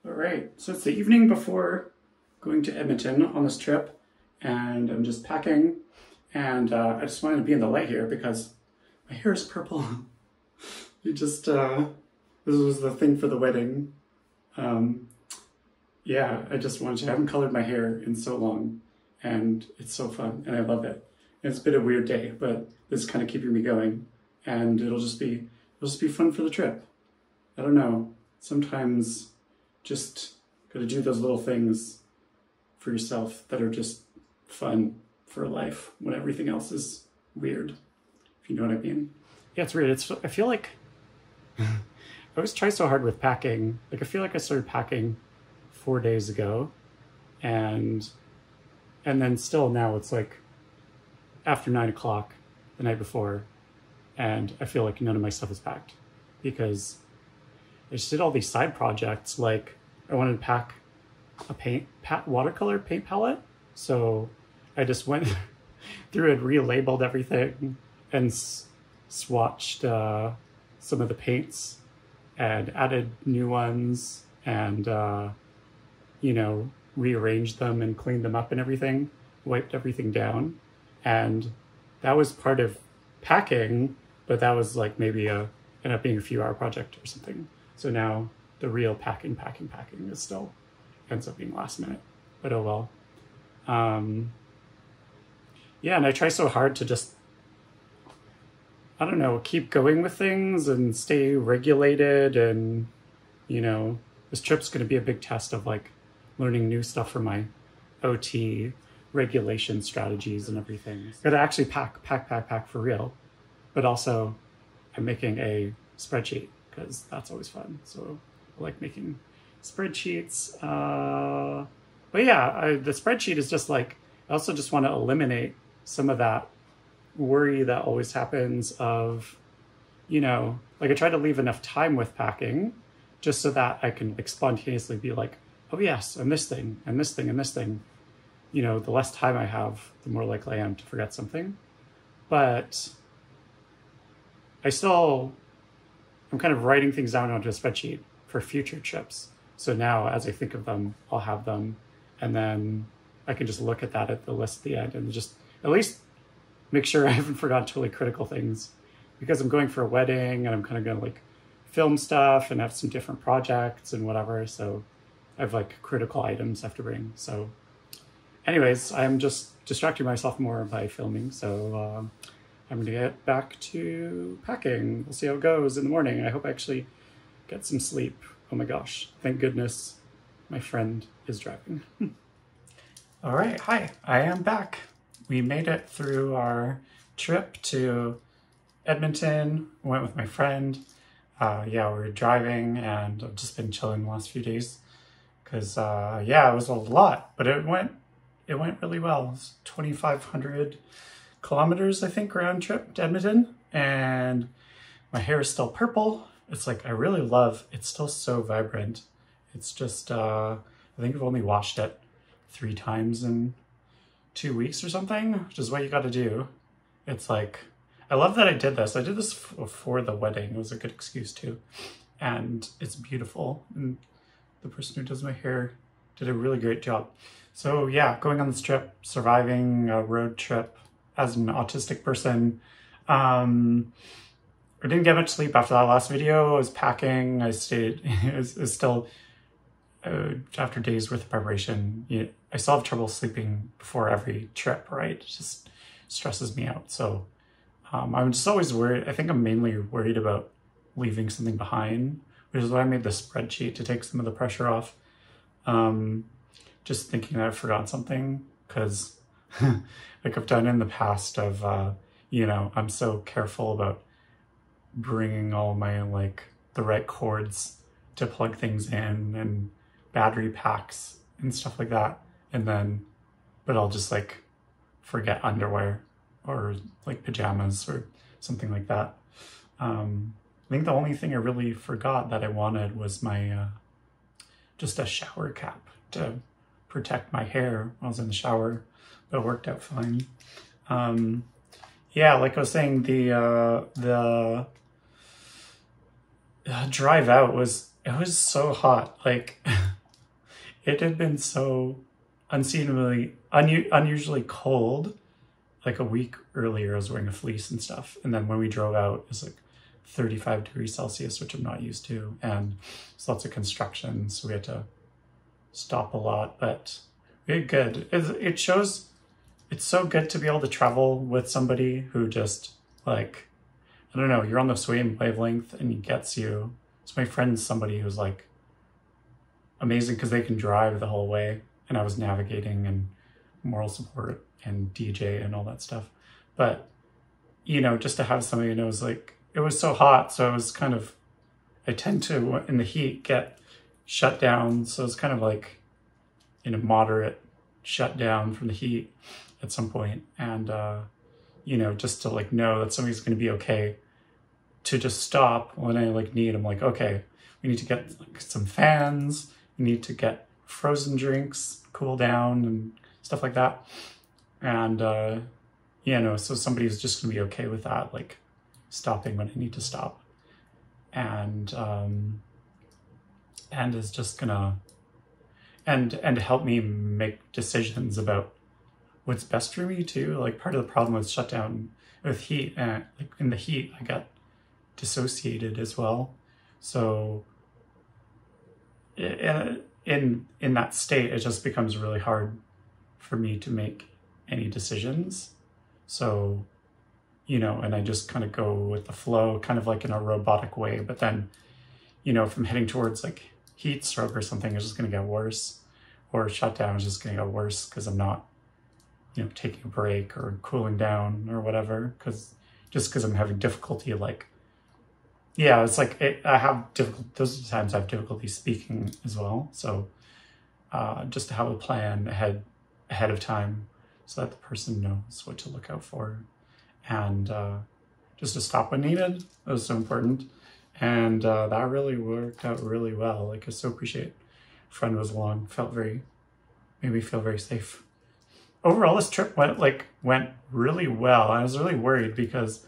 All right, so it's the evening before going to Edmonton on this trip, and I'm just packing, and I just wanted to be in the light here because my hair is purple. This was the thing for the wedding. Yeah, I haven't colored my hair in so long, and it's so fun, and I love it. And it's been a weird day, but this is kind of keeping me going, and it'll just be fun for the trip. I don't know, sometimes just gotta do those little things for yourself that are just fun for life when everything else is weird, if you know what I mean. Yeah, it's weird. I feel like I always try so hard with packing. Like, I feel like I started packing 4 days ago, and then still now it's like after 9 o'clock the night before, and I feel like none of my stuff is packed because I just did all these side projects. Like, I wanted to pack a watercolor paint palette. So I just went through and relabeled everything and swatched some of the paints and added new ones and, rearranged them and cleaned them up and everything, wiped everything down. And that was part of packing, but that was like maybe ended up being a few-hour project or something. So now the real packing is still ends up being last minute, but oh well. Yeah, and I try so hard to just, I don't know, keep going with things and stay regulated. And, this trip's going to be a big test of like learning new stuff for my OT regulation strategies and everything. Got to actually pack for real, but also I'm making a spreadsheet because that's always fun. So I like making spreadsheets. But yeah, the spreadsheet is just like, I also just want to eliminate some of that worry that always happens of, like, I try to leave enough time with packing just so that I can like spontaneously be like, oh yes, and this thing, and this thing, and this thing. The less time I have, the more likely I am to forget something. But I'm kind of writing things down onto a spreadsheet for future trips. So now as I think of them, I'll have them. And then I can just look at that at the list at the end and just at least make sure I haven't forgotten totally critical things, because I'm going for a wedding and I'm kind of going to like film stuff and have some different projects and whatever. So I have like critical items I have to bring. So anyways, I'm just distracting myself more by filming. So I'm going to get back to packing. We'll see how it goes in the morning. I hope I actually get some sleep. Oh my gosh, thank goodness my friend is driving. All right, hi, I am back. We made it through our trip to Edmonton. Went with my friend. Yeah, we were driving, and I've just been chilling the last few days because, yeah, it was a lot, but it went really well. It was 2,500 kilometers, I think, round trip to Edmonton, and my hair is still purple. It's like, I really love, it's still so vibrant. It's just, I think I've only washed it 3 times in 2 weeks or something, which is what you got to do. It's like, I love that I did this. I did this for the wedding. It was a good excuse too. And it's beautiful. And the person who does my hair did a really great job. So yeah, going on this trip, surviving a road trip as an autistic person. I didn't get much sleep after that last video. I was packing. I stayed, it was still, after days worth of preparation, I still have trouble sleeping before every trip, right? It just stresses me out. So I'm just always worried. I think I'm mainly worried about leaving something behind, which is why I made the spreadsheet to take some of the pressure off. Just thinking that I've forgotten something, because like I've done in the past of, I'm so careful about bringing all my, like, the right cords to plug things in and battery packs and stuff like that. And then, but I'll just like forget underwear or like pajamas or something like that. I think the only thing I really forgot that I wanted was my, just a shower cap to protect my hair while I was in the shower, but it worked out fine. Yeah, like I was saying, the drive out was, it was so hot. Like, it had been so unseasonably, unusually cold. Like a week earlier, I was wearing a fleece and stuff. And then when we drove out, it was like 35 degrees Celsius, which I'm not used to. And there's lots of construction, so we had to stop a lot, but it's good. It shows, it's so good to be able to travel with somebody who just, like, I don't know, you're on the same wavelength and he gets you. So my friend's somebody who's like amazing because they can drive the whole way, and I was navigating and moral support and DJ and all that stuff. But, you know, just to have somebody who knows, like, it was so hot, so it was kind of, I tend to, in the heat, get shut down. So it's kind of like in a moderate shutdown from the heat at some point. And, you know, just to like know that somebody's going to be okay, to just stop when I like need, I'm like, okay, we need to get like some fans, we need to get frozen drinks, cool down and stuff like that. And, you know, so somebody's just gonna be okay with that, like stopping when I need to stop. And is just gonna, and help me make decisions about what's best for me too. Like part of the problem with shutdown with heat, and like in the heat, I got dissociated as well. So in that state, it just becomes really hard for me to make any decisions. So, you know, and I just kind of go with the flow, kind of like in a robotic way. But then, you know, if I'm heading towards like heat stroke or something, it's just going to get worse, or shutdown is just going to get worse because I'm not, you know, taking a break or cooling down or whatever, because I'm having difficulty, like, yeah, it's like I have difficulty, those times I have difficulty speaking as well. So just to have a plan ahead of time so that the person knows what to look out for, and just to stop when needed, that was so important. And that really worked out really well. Like, I so appreciate a friend was along, made me feel very safe. Overall, this trip went really well. I was really worried because,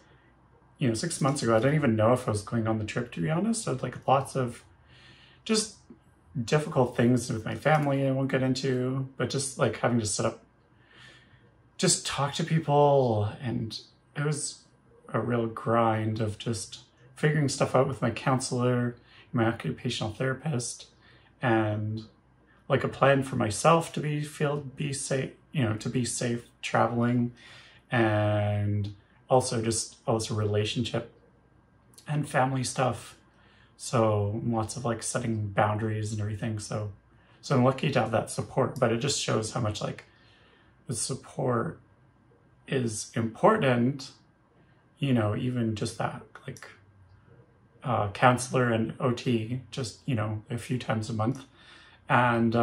you know, 6 months ago, I didn't even know if I was going on the trip, to be honest. I had like lots of just difficult things with my family I won't get into, but just like having to set up, just talk to people. And it was a real grind of just figuring stuff out with my counselor, my occupational therapist, and like a plan for myself to be safe, you know, to be safe traveling, and also just also relationship and family stuff. So lots of like setting boundaries and everything. So I'm lucky to have that support, but it just shows how much like the support is important, you know, even just that like counselor and OT, just, you know, a few times a month. And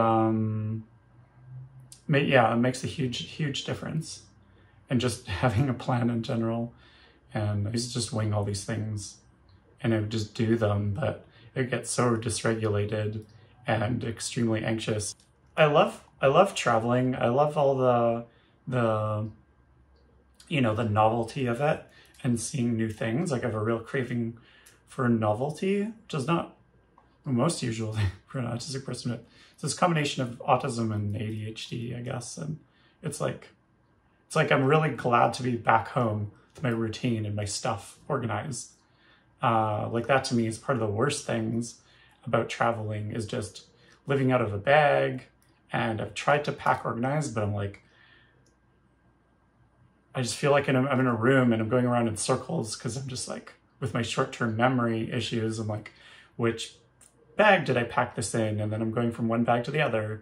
yeah, it makes a huge difference. And just having a plan in general. And I used to just wing all these things and I would just do them, but it gets so dysregulated and extremely anxious. I love traveling. I love all the you know, the novelty of it and seeing new things. Like I have a real craving for novelty, which is not the most usual thing for an autistic person. It's this combination of autism and ADHD, I guess. And it's like I'm really glad to be back home with my routine and my stuff organized. Like that to me is part of the worst things about traveling, is just living out of a bag. And I've tried to pack organized, but I'm like, I just feel like I'm in a room and I'm going around in circles because I'm just like, with my short-term memory issues, I'm like, which bag did I pack this in? And then I'm going from one bag to the other.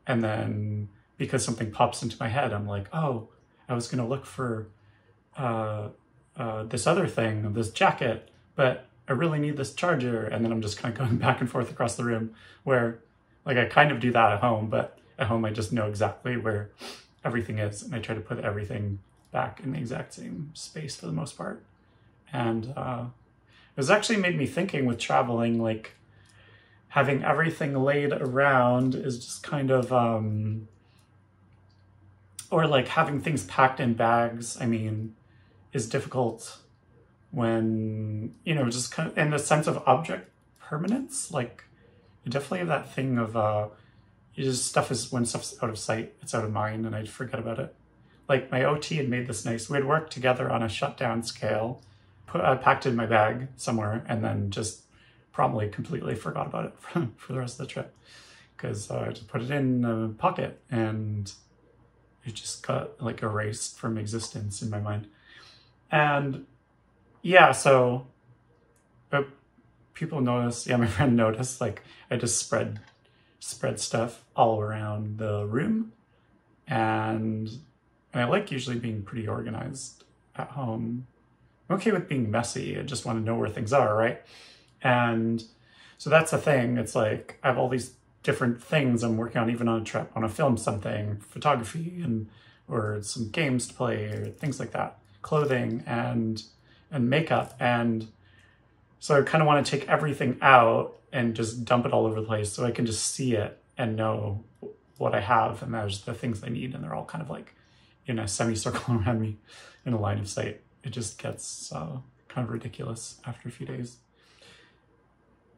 And then because something pops into my head, I'm like, oh, I was going to look for this other thing, this jacket, but I really need this charger. And then I'm just kind of going back and forth across the room, where like I kind of do that at home, but at home I just know exactly where everything is. And I try to put everything back in the exact same space for the most part. And it was actually made me thinking with traveling, like having everything laid around is just kind of, or like having things packed in bags, I mean, is difficult when, you know, just kind of in the sense of object permanence. Like you definitely have that thing of, stuff is, when stuff's out of sight, it's out of mind, and I forget about it. Like my OT had made this nice, we had worked together on a shutdown scale, packed it in my bag somewhere, and then just promptly completely forgot about it for the rest of the trip. Because I just put it in a pocket and it just got like erased from existence in my mind. And yeah, so people notice, yeah, my friend noticed, like I just spread stuff all around the room. And I like usually being pretty organized at home. I'm okay with being messy. I just want to know where things are, right? And so that's the thing. It's like I have all these different things I'm working on, even on a trip. I want to film something, photography, or some games to play, or things like that, clothing and makeup. And so I kind of want to take everything out and just dump it all over the place so I can just see it and know what I have. And there's the things I need, and they're all kind of like in a semicircle around me in a line of sight. It just gets kind of ridiculous after a few days.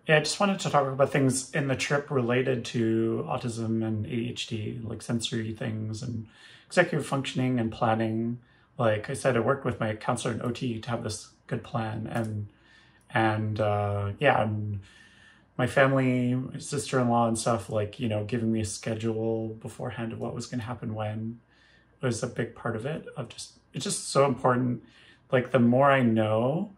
Yeah, I just wanted to talk about things in the trip related to autism and ADHD, like sensory things and executive functioning and planning. Like I said, I worked with my counselor and OT to have this good plan, and my family, my sister-in-law and stuff, like, you know, giving me a schedule beforehand of what was going to happen when was a big part of it. It's just so important. Like the more I know,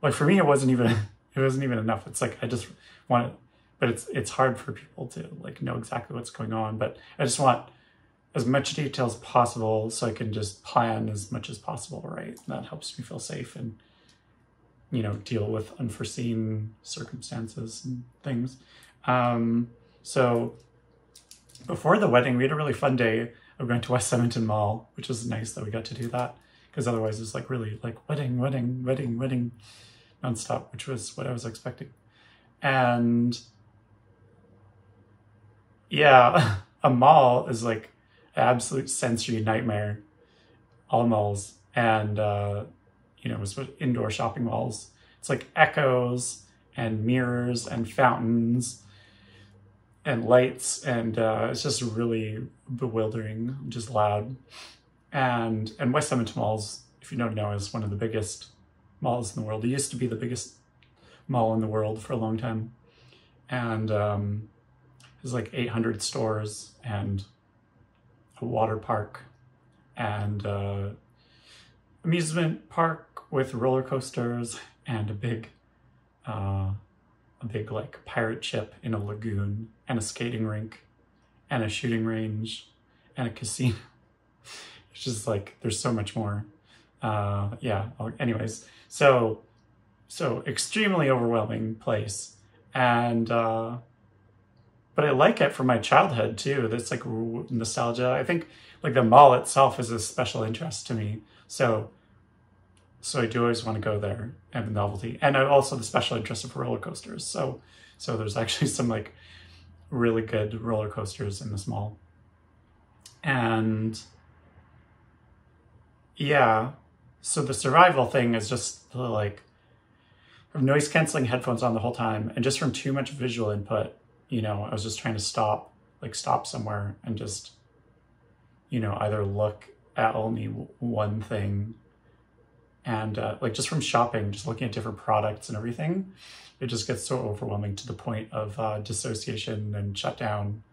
like for me, it wasn't even enough. It's like, I just want it, but it's hard for people to like know exactly what's going on. But I just want as much detail as possible so I can just plan as much as possible, right? And that helps me feel safe and, you know, deal with unforeseen circumstances and things. So before the wedding, we had a really fun day of going to West Edmonton Mall, which was nice that we got to do that, because otherwise it's like really like wedding nonstop, which was what I was expecting. And yeah, a mall is like an absolute sensory nightmare, all malls. And, you know, it's indoor shopping malls. It's like echoes and mirrors and fountains and lights. And it's just really bewildering, just loud. And West Edmonton Malls, if you don't know, is one of the biggest malls in the world. It used to be the biggest mall in the world for a long time. And there's like 800 stores and a water park and amusement park with roller coasters and a big like pirate ship in a lagoon and a skating rink and a shooting range and a casino. It's just like, there's so much more. Yeah, anyways, so extremely overwhelming place. And, but I like it from my childhood too. That's like nostalgia. I think like the mall itself is a special interest to me. So I do always want to go there and the novelty, and also the special interest of roller coasters. So there's actually some like really good roller coasters in this mall. And yeah, so the survival thing is just like noise canceling headphones on the whole time, and just from too much visual input, you know, I was just trying to stop somewhere and just, you know, either look at only one thing. And like just from shopping, just looking at different products and everything, it just gets so overwhelming to the point of dissociation and shutdown,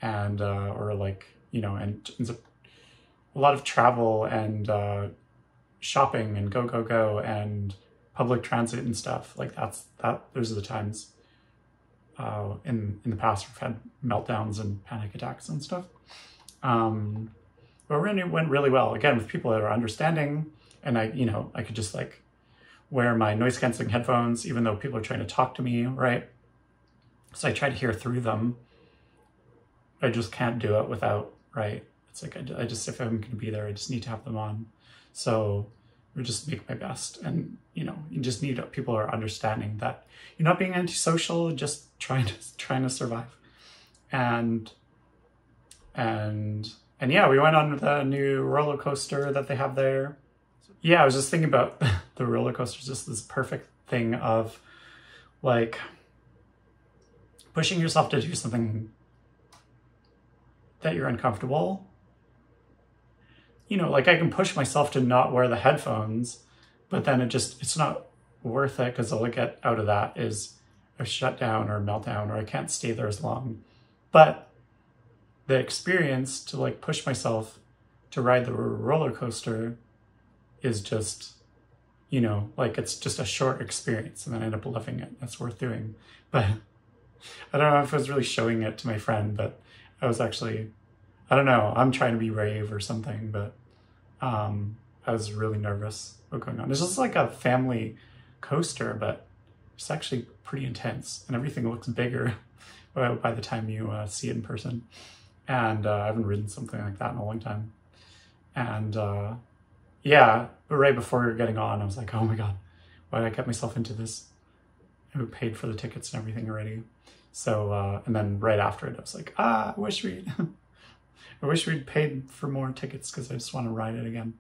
and or like, you know, and a lot of travel and shopping and go and public transit and stuff like those are the times in the past we've had meltdowns and panic attacks and stuff. But it went really well, again, with people that are understanding. And I could just like wear my noise canceling headphones, even though people are trying to talk to me, right? So I try to hear through them. I just can't do it without, right? It's like, I just, if I'm going to be there, I just need to have them on. So I just make my best. And, you know, you just need people who are understanding that you're not being antisocial, just trying to survive. And yeah, we went on the new roller coaster that they have there. Yeah, I was just thinking about the roller coaster, just this perfect thing of like pushing yourself to do something that you're uncomfortable, you know, like I can push myself to not wear the headphones, but then it's not worth it because all I get out of that is a shutdown or a meltdown, or I can't stay there as long. But the experience to like push myself to ride the roller coaster is just, you know, like it's just a short experience and then I end up loving it. That's worth doing. But I don't know if I was really showing it to my friend, but I was actually, I don't know, I'm trying to be brave or something, but I was really nervous about going on. It's just like a family coaster, but it's actually pretty intense and everything looks bigger by the time you see it in person. And I haven't ridden something like that in a long time. And yeah, but right before we were getting on, I was like, oh my God, why did I get myself into this? I paid for the tickets and everything already. So, and then right after it, I was like, I wish we'd paid for more tickets because I just want to ride it again.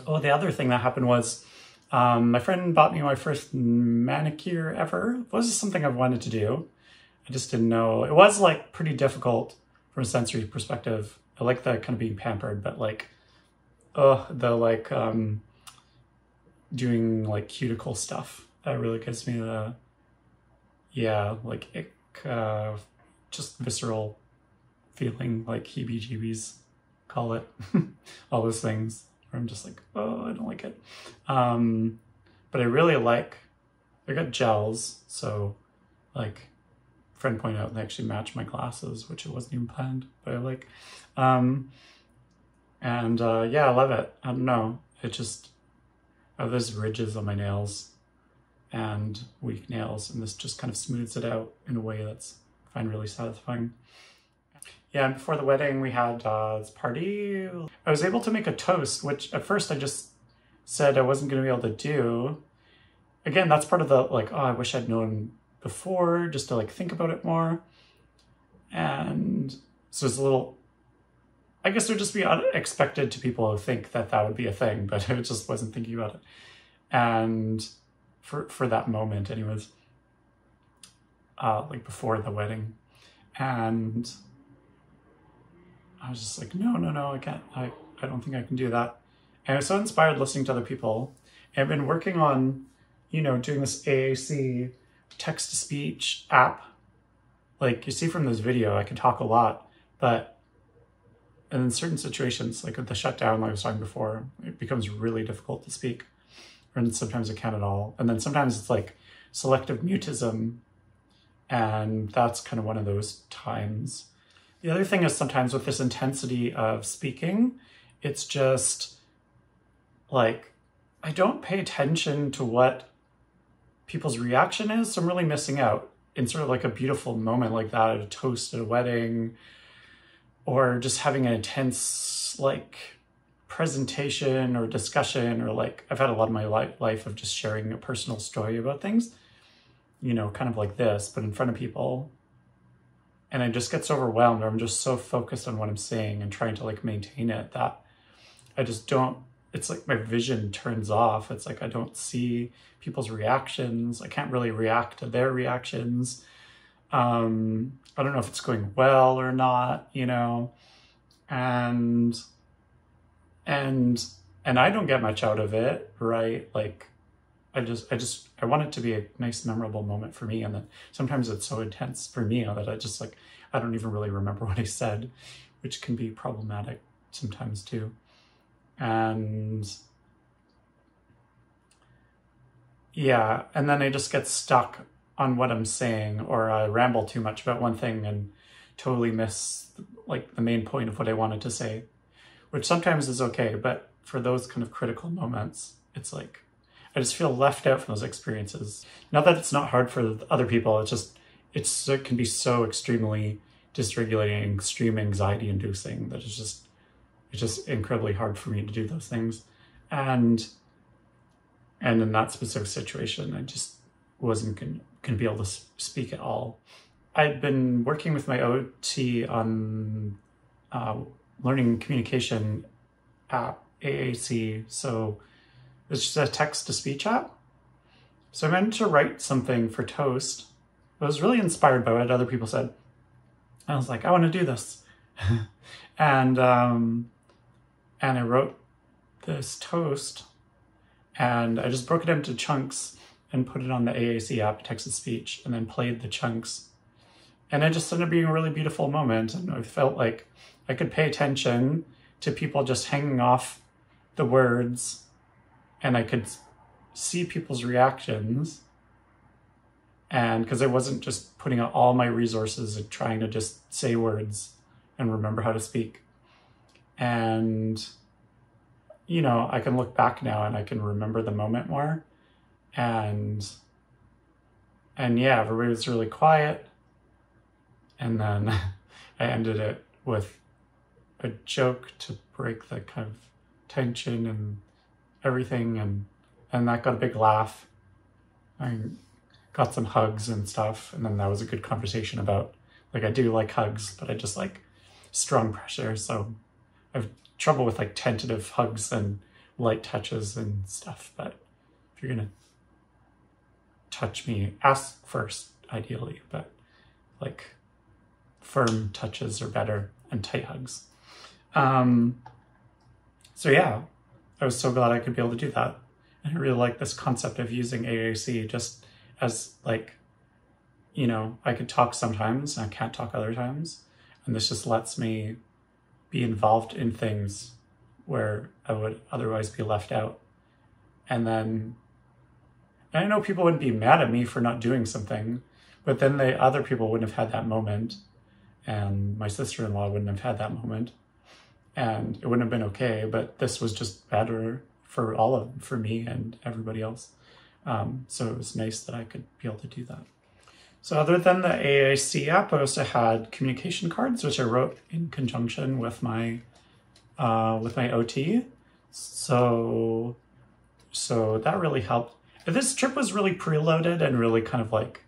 Oh, the other thing that happened was my friend bought me my first manicure ever. It was something I've wanted to do. I just didn't know. It was like pretty difficult from a sensory perspective. I like the kind of being pampered, but like, the like doing like cuticle stuff, that really gives me the, yeah, like ick, just visceral feeling, like heebie-jeebies, call it. All those things where I'm just like, oh, I don't like it. But I really like, I got gels, so like friend pointed out they actually match my glasses, which it wasn't even planned, but I like. Yeah, I love it. I don't know. It just, I have those ridges on my nails and weak nails, and this just kind of smooths it out in a way that's, I find really satisfying. Yeah, and before the wedding, we had this party. I was able to make a toast, which at first I just said I wasn't going to be able to do. Again, that's part of the, like, oh, I wish I'd known before, just to like think about it more. And so it's a little, I guess it would just be unexpected to people who think that that would be a thing, but I just wasn't thinking about it. And for that moment anyways, like before the wedding. And I was just like, no, I can't, I don't think I can do that. And I was so inspired listening to other people. And I've been working on, you know, doing this AAC text-to-speech app. Like you see from this video, I can talk a lot, but and in certain situations, like with the shutdown like I was talking before, it becomes really difficult to speak. And sometimes I can't at all. And then sometimes it's like selective mutism. And that's kind of one of those times. The other thing is sometimes with this intensity of speaking, it's just like, I don't pay attention to what people's reaction is. So I'm really missing out in sort of like a beautiful moment like that at a toast at a wedding, or just having an intense like presentation or discussion, or like I've had a lot of my life of just sharing a personal story about things, you know, kind of like this, but in front of people. And I just get so overwhelmed, or I'm just so focused on what I'm saying and trying to like maintain it that I just don't, it's like my vision turns off. It's like I don't see people's reactions. I can't really react to their reactions. I don't know if it's going well or not, you know, and I don't get much out of it, right? Like, I want it to be a nice, memorable moment for me. And then sometimes it's so intense for me that I just like, I don't even really remember what I said, which can be problematic sometimes too. And yeah, and then I just get stuck on what I'm saying, or I ramble too much about one thing and totally miss like the main point of what I wanted to say, which sometimes is okay. But for those kind of critical moments, it's like, I just feel left out from those experiences. Not that it's not hard for other people, it's just, it can be so extremely dysregulating, extreme anxiety inducing that it's just incredibly hard for me to do those things. And in that specific situation, I just wasn't going to be able to speak at all. I'd been working with my OT on learning communication app, AAC. So it's just a text-to-speech app. So I meant to write something for Toast. I was really inspired by what other people said. I was like, I want to do this. and I wrote this toast, and I just broke it into chunks and put it on the AAC app, text-to-speech, and then played the chunks. And it just ended up being a really beautiful moment, and I felt like I could pay attention to people just hanging off the words, and I could see people's reactions. And because I wasn't just putting out all my resources and trying to just say words and remember how to speak. And, you know, I can look back now and I can remember the moment more. And yeah, everybody was really quiet. And then I ended it with a joke to break the kind of tension and everything. And that got a big laugh. I got some hugs and stuff. And then that was a good conversation about, like, I do like hugs, but I just like strong pressure. So I have trouble with like tentative hugs and light touches and stuff. But if you're gonna touch me, ask first, ideally, but like firm touches are better and tight hugs. So yeah, I was so glad I could be able to do that. And I really like this concept of using AAC just as like, you know, I could talk sometimes and I can't talk other times. And this just lets me be involved in things where I would otherwise be left out. And then, I know people wouldn't be mad at me for not doing something, but then the other people wouldn't have had that moment. And my sister-in-law wouldn't have had that moment. And it wouldn't have been okay, but this was just better for all of them, for me and everybody else. So it was nice that I could be able to do that. So other than the AAC app, I also had communication cards, which I wrote in conjunction with my OT. So that really helped. This trip was really preloaded and really kind of like,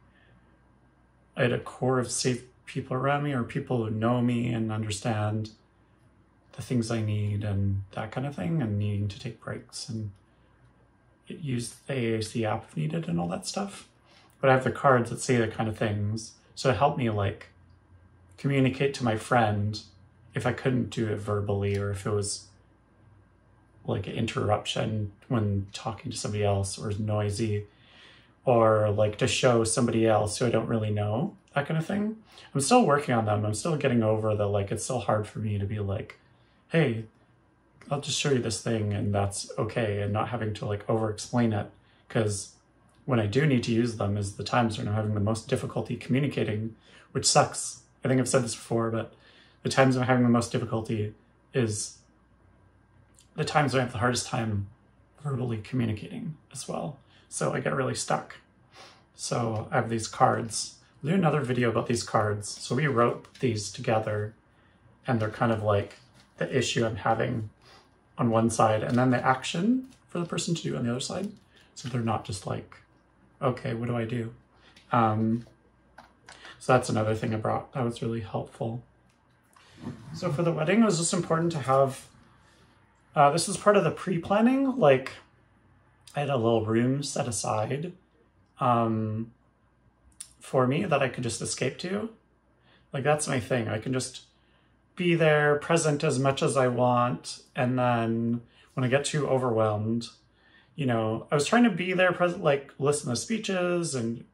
I had a core of safe people around me, or people who know me and understand the things I need and that kind of thing, and needing to take breaks, and it used the AAC app if needed and all that stuff. But I have the cards that say the kind of things, so it helped me like communicate to my friend if I couldn't do it verbally, or if it was like an interruption when talking to somebody else, or is noisy, or like to show somebody else who I don't really know, that kind of thing. I'm still working on them. I'm still getting over the, like, it's still hard for me to be like, hey, I'll just show you this thing and that's okay, and not having to like over explain it. Because when I do need to use them is the times when I'm having the most difficulty communicating, which sucks. I think I've said this before, but the times I'm having the most difficulty is the times when I have the hardest time verbally communicating as well. So I get really stuck. So I have these cards. I'll do another video about these cards. So we wrote these together, and they're kind of like the issue I'm having on one side, and then the action for the person to do on the other side. So they're not just like, okay, what do I do? So that's another thing I brought that was really helpful. So for the wedding, it was just important to have, this is part of the pre-planning. Like, I had a little room set aside for me that I could just escape to. Like, that's my thing. I can just be there, present as much as I want. And then when I get too overwhelmed, you know, I was trying to be there, present, like listen to speeches and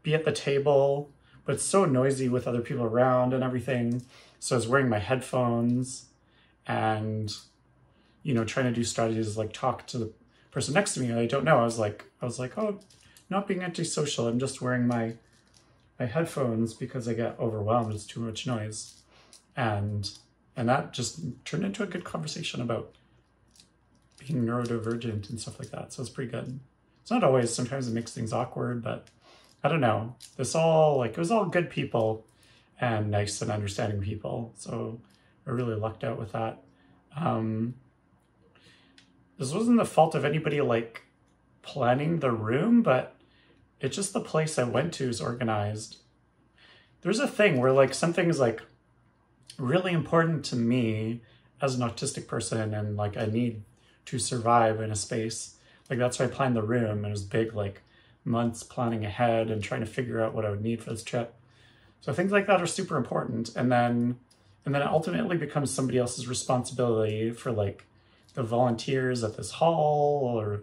be at the table, but it's so noisy with other people around and everything. So I was wearing my headphones and, you know, trying to do strategies like talk to the person next to me. I don't know. I was like, oh, not being antisocial. I'm just wearing my headphones because I get overwhelmed. It's too much noise. And that just turned into a good conversation about being neurodivergent and stuff like that. So it's pretty good. It's not always, sometimes it makes things awkward, but I don't know. This all, like, it was all good people and nice and understanding people. So I really lucked out with that. This wasn't the fault of anybody like planning the room, but it's just the place I went to is organized. There's a thing where like something's like really important to me as an autistic person, and like I need to survive in a space. Like that's why I planned the room, and it was big, like months planning ahead and trying to figure out what I would need for this trip. So things like that are super important. And then And then it ultimately becomes somebody else's responsibility for like the volunteers at this hall or,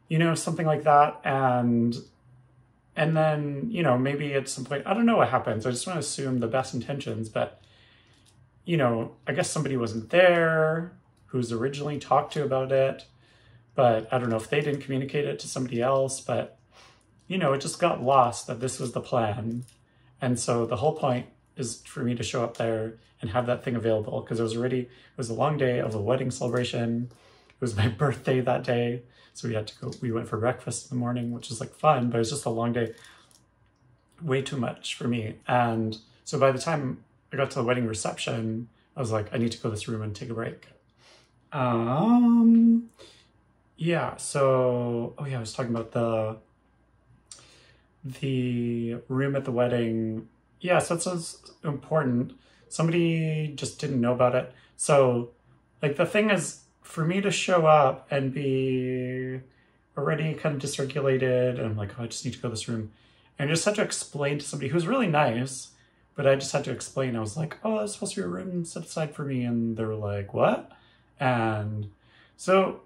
you know, something like that. And then, you know, maybe at some point, I don't know what happens. I just want to assume the best intentions, but, you know, I guess somebody wasn't there who's originally talked to about it, but I don't know if they didn't communicate it to somebody else, but, you know, it just got lost that this was the plan. And so the whole point is for me to show up there and have that thing available, because it was a long day of a wedding celebration. It was my birthday that day. So we went for breakfast in the morning, which was like fun, but it was just a long day, way too much for me. And so by the time I got to the wedding reception, I was like, I need to go to this room and take a break. Yeah, so, oh yeah, I was talking about the room at the wedding. Yeah, so it's important. Somebody just didn't know about it. So like the thing is, for me to show up and be already kind of dysregulated, and I'm like, oh, I just need to go to this room. And I just had to explain to somebody who was really nice, but I just had to explain. I was like, oh, there's supposed to be a room set aside for me. And they were like, what? And so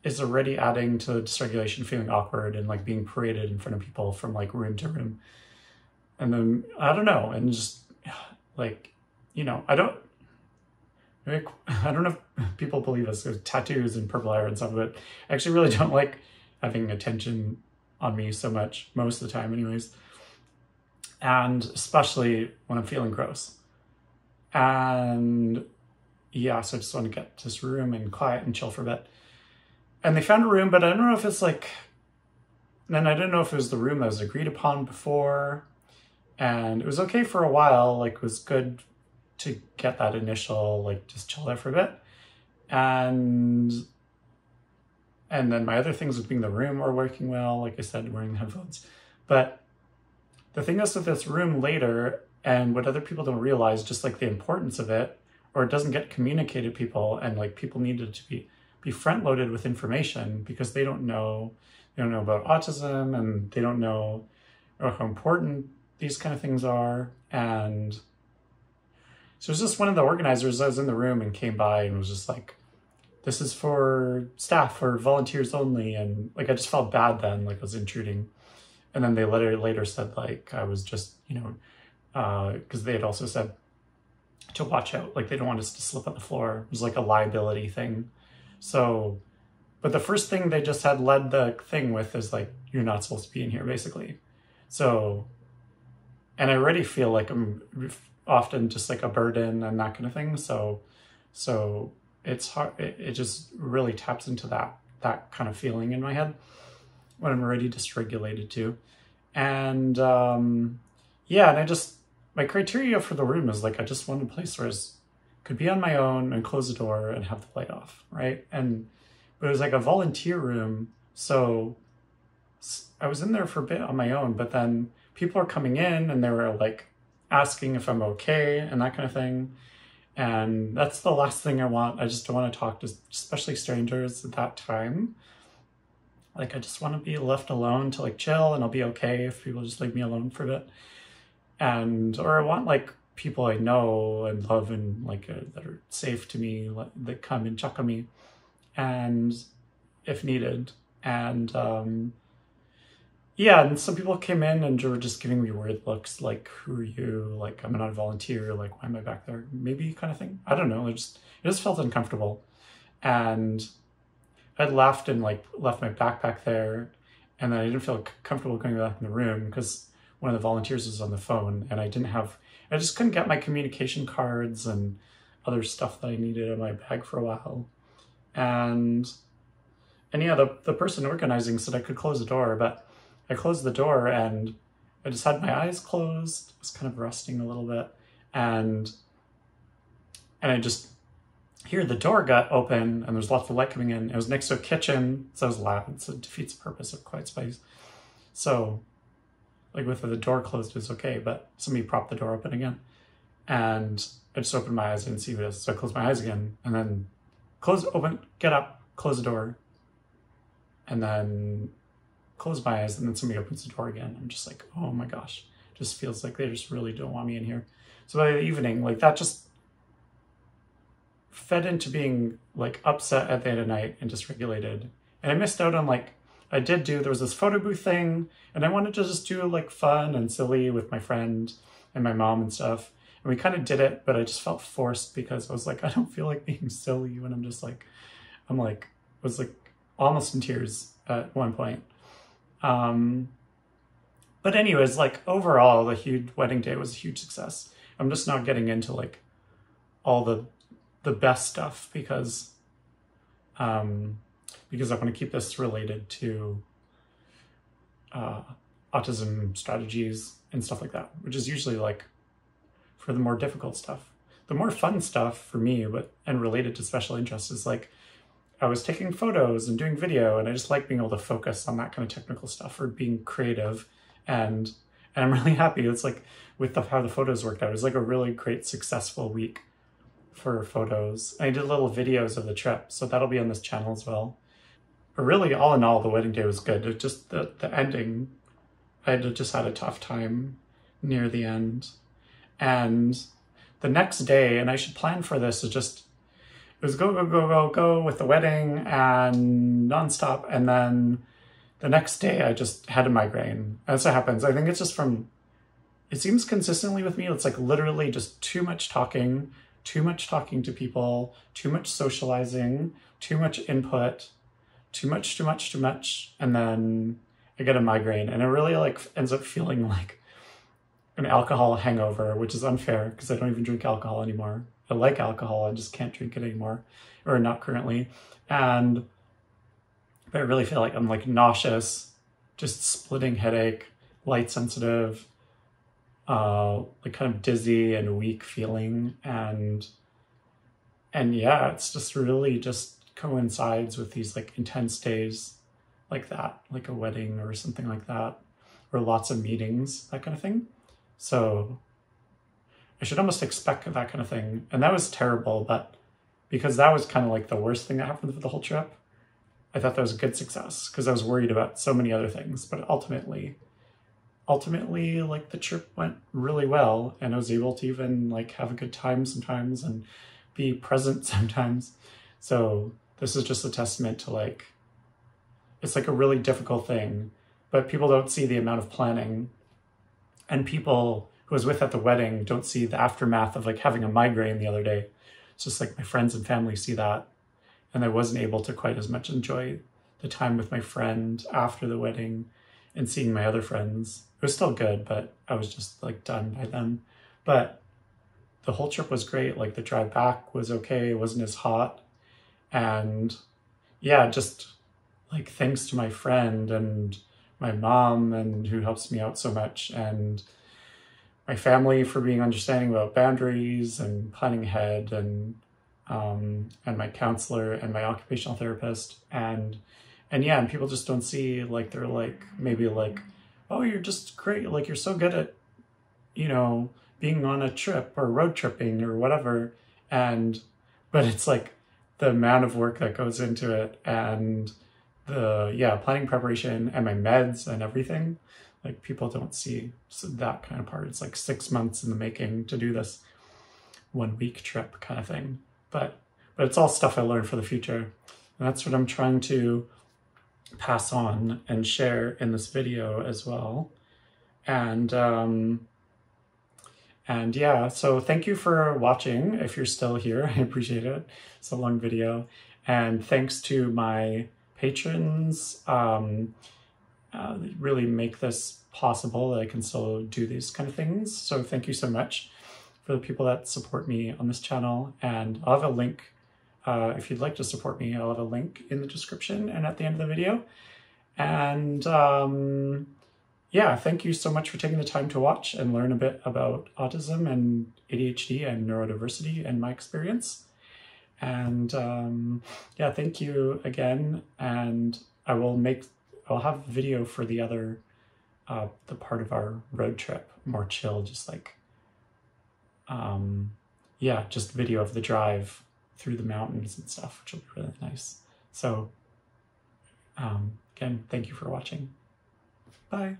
it's already adding to the dysregulation, feeling awkward and like being paraded in front of people from like room to room. And then, I don't know, and just like, you know, I don't know if people believe us with tattoos and purple hair and stuff, but I actually really don't like having attention on me so much, most of the time anyways. And especially when I'm feeling gross. And yeah, so I just want to get to this room and quiet and chill for a bit. And they found a room, but I don't know if it's like, then I didn't know if it was the room that was agreed upon before. And it was okay for a while, like it was good to get that initial, like just chill there for a bit. And then my other things with being in the room were working well, like I said, wearing headphones. But the thing is with this room later, and what other people don't realize, just like the importance of it, or it doesn't get communicated to people, and like people needed to be front loaded with information because they don't know about autism, and they don't know how important these kind of things are. And so it was just one of the organizers that was in the room and came by and was just like, this is for staff or volunteers only. And like, I just felt bad then, like I was intruding. And then they later said like, I was just, you know, because they had also said to watch out, like they don't want us to slip on the floor. It was like a liability thing. So, but the first thing they just had led the thing with is like, you're not supposed to be in here, basically. So, and I already feel like I'm often just like a burden and that kind of thing. So it's hard. It just really taps into that kind of feeling in my head when I'm already dysregulated too. And yeah, and my criteria for the room is like, I just wanted a place where I could be on my own and close the door and have the light off, right? But it was like a volunteer room. So I was in there for a bit on my own, but then people are coming in and they were like asking if I'm okay and that kind of thing. And that's the last thing I want. I just don't want to talk to especially strangers at that time. Like I just want to be left alone to like chill, and I'll be okay if people just leave me alone for a bit. Or I want like people I know and love and like that are safe to me, that come and check on me, and if needed. And yeah, and some people came in and were just giving me weird looks, like, who are you? Like, I'm not a volunteer. Like, why am I back there? Maybe kind of thing. I don't know. It just felt uncomfortable. And I left and like left my backpack there. And then I didn't feel comfortable going back in the room because one of the volunteers was on the phone, and I just couldn't get my communication cards and other stuff that I needed in my bag for a while. And yeah, the person organizing said I could close the door, but I closed the door and I just had my eyes closed. I was kind of resting a little bit, and I just hear the door got open and there's lots of light coming in. It was next to a kitchen, so it was loud, so it defeats the purpose of quiet space. So like with the door closed, it was okay, but somebody propped the door open again. And I just opened my eyes, I didn't see what it is. So I closed my eyes again, and then get up, close the door, and then close my eyes, and then somebody opens the door again. I'm just like, oh my gosh, it just feels like they just really don't want me in here. So by the evening, like that just fed into being like upset at the end of the night and dysregulated. And I missed out on like, there was this photo booth thing, and I wanted to just do like fun and silly with my friend and my mom and stuff. And we kind of did it, but I just felt forced because I was like, I don't feel like being silly when I'm just like, was like almost in tears at one point. But anyways, like overall, the huge wedding day was a huge success. I'm just not getting into like all the best stuff because I want to keep this related to autism strategies and stuff like that, which is usually like for the more difficult stuff. The more fun stuff for me, and related to special interests, is like I was taking photos and doing video, and I just like being able to focus on that kind of technical stuff or being creative. And I'm really happy. It's like with how the photos worked out, it was like a really great, successful week for photos. I did little videos of the trip, so that'll be on this channel as well. But really, all in all, the wedding day was good. It just, the ending, I just had a tough time near the end. And the next day, and I should plan for this, it was go, go, go, go, go with the wedding and nonstop. And then the next day I just had a migraine. As it happens, I think it's just it seems consistently with me, it's like literally just too much talking to people, too much socializing, too much input, too much. And then I get a migraine, and it really like ends up feeling like an alcohol hangover, which is unfair because I don't even drink alcohol anymore. I like alcohol, I just can't drink it anymore, or not currently. But I really feel like I'm like nauseous, just splitting headache, light sensitive, like kind of dizzy and weak feeling. And yeah, it's just really just coincides with these like intense days like that, like a wedding or something like that, or lots of meetings, that kind of thing. So I should almost expect that kind of thing. And that was terrible, but because that was kind of like the worst thing that happened for the whole trip, I thought that was a good success because I was worried about so many other things. But ultimately, like the trip went really well, and I was able to even like have a good time sometimes and be present sometimes. So this is just a testament to like, it's like a really difficult thing, but people don't see the amount of planning, and people who I was with at the wedding don't see the aftermath of like having a migraine the other day. It's just like my friends and family see that. And I wasn't able to quite as much enjoy the time with my friend after the wedding and seeing my other friends. It was still good, but I was just like done by then. But the whole trip was great. Like the drive back was okay. It wasn't as hot. And yeah, just like thanks to my friend and my mom, and who helps me out so much, and my family for being understanding about boundaries and planning ahead, and my counselor and my occupational therapist, and yeah, and people just don't see, like, they're like, maybe like, oh, you're just great, like you're so good at, you know, being on a trip or road tripping or whatever, but it's like the amount of work that goes into it, and the planning preparation and my meds and everything, like people don't see that kind of part. It's like 6 months in the making to do this 1 week trip kind of thing. But it's all stuff I learned for the future. And that's what I'm trying to pass on and share in this video as well. And yeah, so thank you for watching. If you're still here, I appreciate it. It's a long video. And thanks to my patrons, really make this possible, that I can still do these kind of things. So thank you so much for the people that support me on this channel. And I'll have a link, if you'd like to support me, I'll have a link in the description and at the end of the video. And yeah, thank you so much for taking the time to watch and learn a bit about autism and ADHD and neurodiversity and my experience. And yeah, thank you again. And I'll have a video for the other, the part of our road trip, more chill, just like, yeah, just video of the drive through the mountains and stuff, which will be really nice. So, again, thank you for watching. Bye.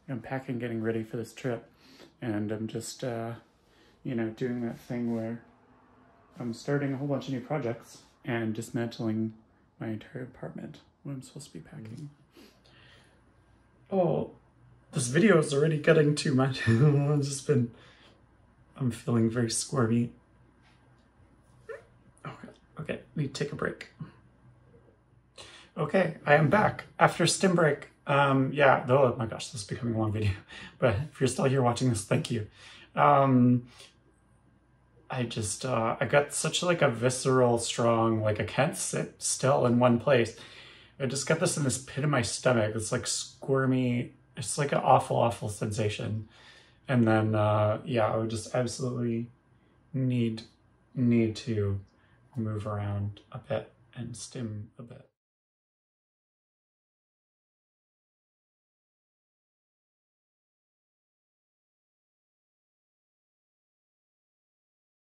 I'm packing, getting ready for this trip, and I'm just, you know, doing that thing where I'm starting a whole bunch of new projects and dismantling my entire apartment when I'm supposed to be packing. Oh, this video is already getting too much. I'm feeling very squirmy. Okay, need to take a break. Okay, I am back after stim break. Yeah, oh my gosh, this is becoming a long video, but if you're still here watching this, thank you. I got such like a visceral, strong, like I can't sit still in one place. I just got this in this pit of my stomach. It's like squirmy. It's like an awful, awful sensation. And then, yeah, I would just absolutely need to move around a bit and stim a bit.